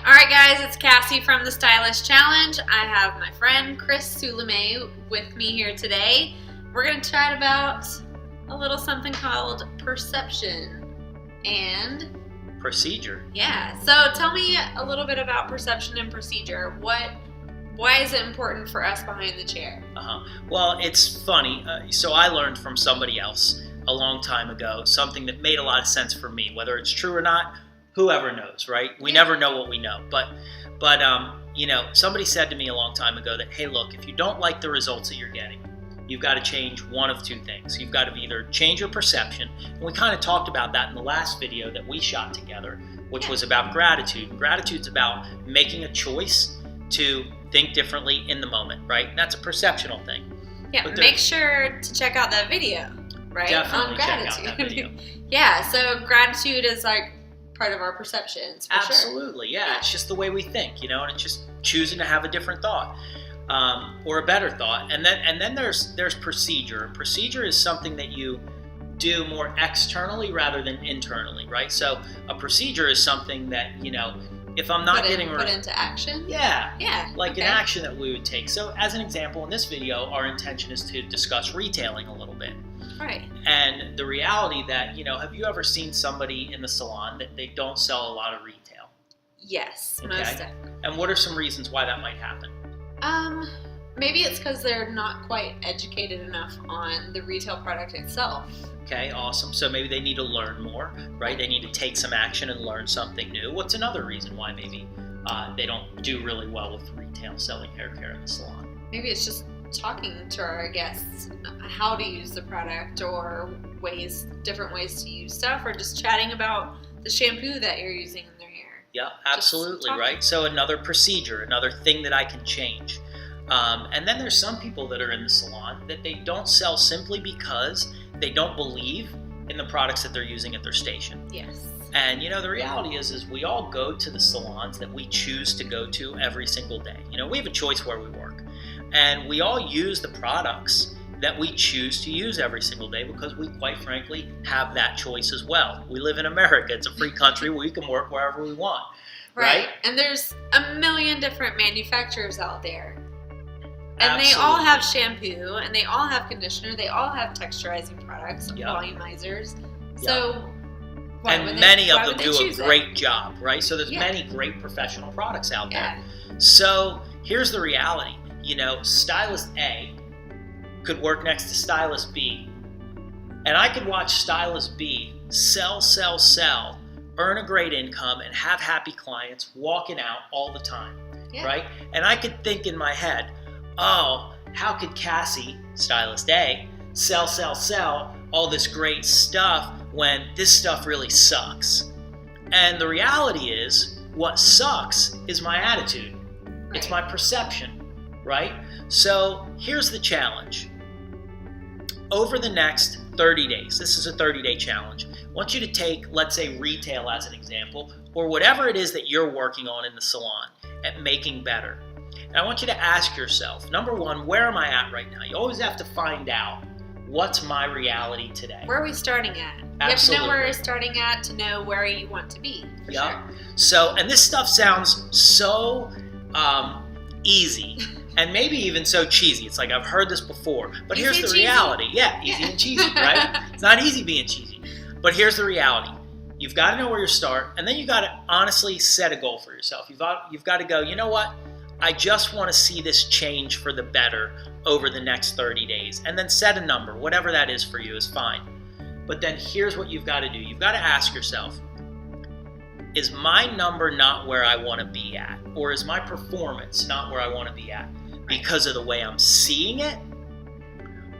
Alright guys, it's Cassie from the Stylist Challenge. I have my friend Chris Sulimay with me here today. We're going to chat about a little something called perception and procedure. Yeah, so tell me a little bit about perception and procedure. Why is it important for us behind the chair? Well, it's funny. So I learned from somebody else a long time ago something that made a lot of sense for me. Whether it's true or not, whoever knows, right? We never know what we know. But somebody said to me a long time ago that, hey, look, if you don't like the results that you're getting, you've got to change one of two things. You've got to either change your perception, and we kind of talked about that in the last video that we shot together, which was about gratitude. And gratitude's about making a choice to think differently in the moment, right? And that's a perceptional thing. Yeah, make sure to check out that video, right? Definitely on gratitude. Check out that video. Yeah, so gratitude is like part of our perceptions, for Absolutely, sure. Yeah. It's just the way we think, and it's just choosing to have a different thought. Or a better thought, and then there's procedure. Procedure is something that you do more externally rather than internally, right? So a procedure is something that if I'm not put into action. Yeah, like an action that we would take. So as an example, in this video, our intention is to discuss retailing a little bit. Right. And the reality that have you ever seen somebody in the salon that they don't sell a lot of retail? Yes, most definitely. And what are some reasons why that might happen? Maybe it's because they're not quite educated enough on the retail product itself. Okay, awesome. So maybe they need to learn more, right? They need to take some action and learn something new. What's another reason why maybe they don't do really well with retail selling hair care in the salon? Maybe it's just talking to our guests how to use the product or different ways to use stuff, or just chatting about the shampoo that you're using in their hair. Yeah, absolutely, right? So another procedure, another thing that I can change. And then there's some people that are in the salon that they don't sell simply because they don't believe in the products that they're using at their station. Yes. And the reality is we all go to the salons that we choose to go to every single day. We have a choice where we work. And we all use the products that we choose to use every single day because we, quite frankly, have that choice as well. We live in America. It's a free country where we can work wherever we want. Right? And there's a million different manufacturers out there. And Absolutely. They all have shampoo, and they all have conditioner, they all have texturizing products, volumizers. So many of them do a great job, right? So there's many great professional products out there. So here's the reality. Stylist A could work next to Stylist B, and I could watch Stylist B sell, earn a great income, and have happy clients walking out all the time, right? And I could think in my head, oh, how could Cassie, Stylist A, sell all this great stuff when this stuff really sucks? And the reality is, what sucks is my attitude. Right. It's my perception, right? So here's the challenge. Over the next 30 days, this is a 30-day challenge, I want you to take, let's say, retail as an example, or whatever it is that you're working on in the salon at making better. And I want you to ask yourself, number one, where am I at right now? You always have to find out, what's my reality today? Where are we starting at? Absolutely. You have to know where you're starting at to know where you want to be. For sure. So, and this stuff sounds so easy and maybe even so cheesy. It's like I've heard this before, but here's the reality. Yeah, easy and cheesy, right? It's not easy being cheesy, but here's the reality. You've got to know where you start, and then you got to honestly set a goal for yourself. You've got to go, you know what? I just want to see this change for the better over the next 30 days. And then set a number. Whatever that is for you is fine. But then here's what you've got to do. You've got to ask yourself, is my number not where I want to be at? Or is my performance not where I want to be at? Because of the way I'm seeing it?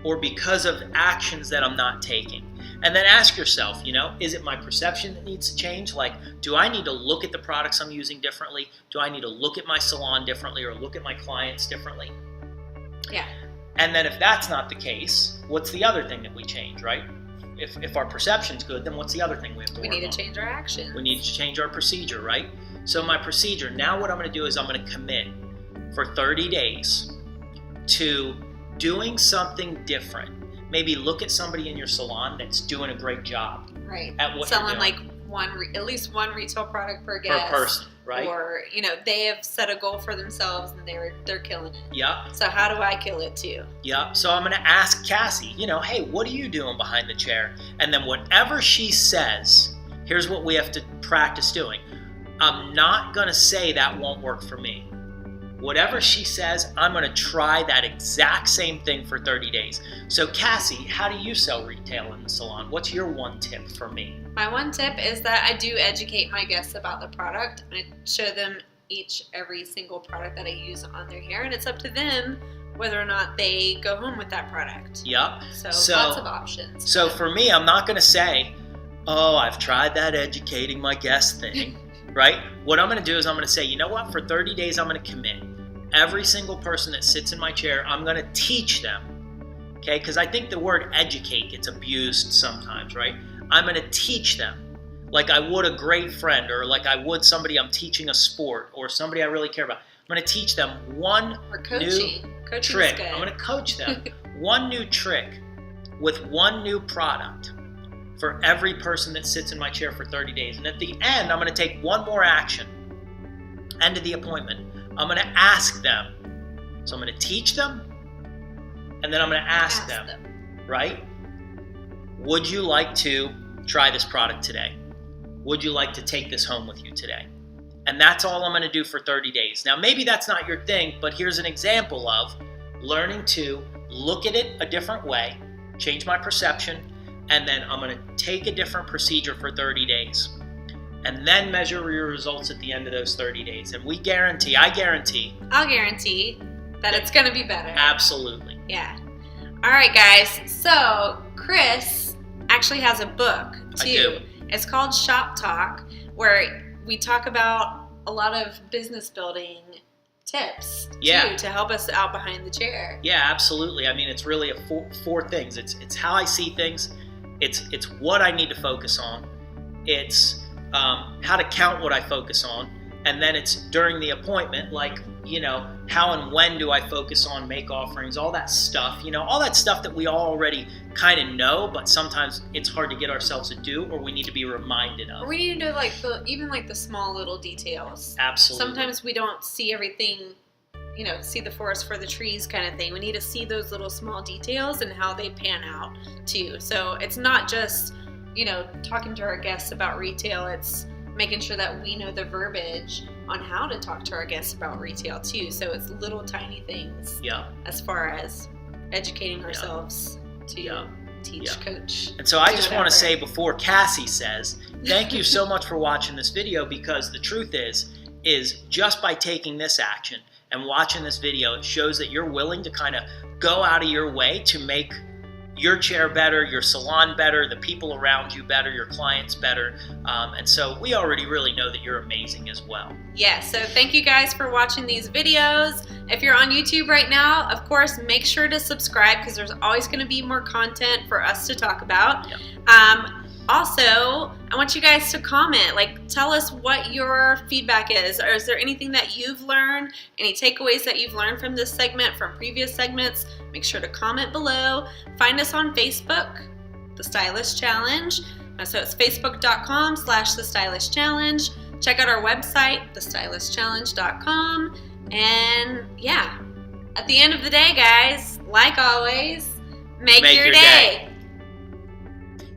Or because of actions that I'm not taking? And then ask yourself, is it my perception that needs to change? Like, do I need to look at the products I'm using differently? Do I need to look at my salon differently or look at my clients differently? Yeah. And then if that's not the case, what's the other thing that we change, right? If our perception's good, then what's the other thing we have to work on? We need to change our action. We need to change our procedure, right? So my procedure, now what I'm going to do is I'm going to commit for 30 days to doing something different. Maybe look at somebody in your salon that's doing a great job at what selling you're doing. like at least one retail product per guest. Per person, right? Or, they have set a goal for themselves and they're killing it. Yep. So how do I kill it too? Yep. So I'm going to ask Cassie, hey, what are you doing behind the chair? And then whatever she says, here's what we have to practice doing. I'm not going to say that won't work for me. Whatever she says, I'm going to try that exact same thing for 30 days. So Cassie, how do you sell retail in the salon? What's your one tip for me? My one tip is that I do educate my guests about the product. I show them every single product that I use on their hair, and it's up to them whether or not they go home with that product. Yep. So lots of options. So for me, I'm not going to say, oh, I've tried that educating my guest thing, right? What I'm going to do is I'm going to say, you know what? For 30 days, I'm going to commit. Every single person that sits in my chair, I'm going to teach them, okay? Because I think the word educate gets abused sometimes, right? I'm going to teach them like I would a great friend, or like I would somebody I'm teaching a sport, or somebody I really care about. I'm going to teach them one new trick. I'm going to coach them one new trick with one new product for every person that sits in my chair for 30 days. And at the end, I'm going to take one more action. End of the appointment. I'm going to ask them. So I'm going to teach them, and then I'm going to ask them, right? Would you like to try this product today? Would you like to take this home with you today? And that's all I'm going to do for 30 days. Now, maybe that's not your thing, but here's an example of learning to look at it a different way, change my perception, and then I'm going to take a different procedure for 30 days. And then measure your results at the end of those 30 days. And I'll guarantee that it's going to be better. Absolutely. Yeah. All right, guys. So Chris actually has a book too. I do. It's called Shop Talk, where we talk about a lot of business building tips too, to help us out behind the chair. Yeah, absolutely. I mean, it's really four things. It's how I see things. It's what I need to focus on. It's how to count what I focus on, and then it's during the appointment, like, how and when do I focus on make offerings, all that stuff, all that stuff that we all already kind of know, but sometimes it's hard to get ourselves to do, or we need to be reminded of. Or we need to do even the small little details. Absolutely. Sometimes we don't see everything, see the forest for the trees kind of thing. We need to see those little small details and how they pan out too. So it's not just talking to our guests about retail, it's making sure that we know the verbiage on how to talk to our guests about retail too. So it's little tiny things as far as educating ourselves to teach, coach. And so I just want to say, before Cassie says, thank you so much for watching this video, because the truth is just by taking this action and watching this video, it shows that you're willing to kind of go out of your way to make your chair better, your salon better, the people around you better, your clients better. And so we already really know that you're amazing as well. Yeah, so thank you guys for watching these videos. If you're on YouTube right now, of course, make sure to subscribe, because there's always going to be more content for us to talk about. Yep. Also, I want you guys to comment, tell us what your feedback is. Or is there anything that you've learned, any takeaways that you've learned from this segment, from previous segments? Make sure to comment below. Find us on Facebook, The Stylist Challenge. So it's facebook.com/The Stylist Challenge. Check out our website, thestylistchallenge.com. And yeah, at the end of the day, guys, like always, make your day.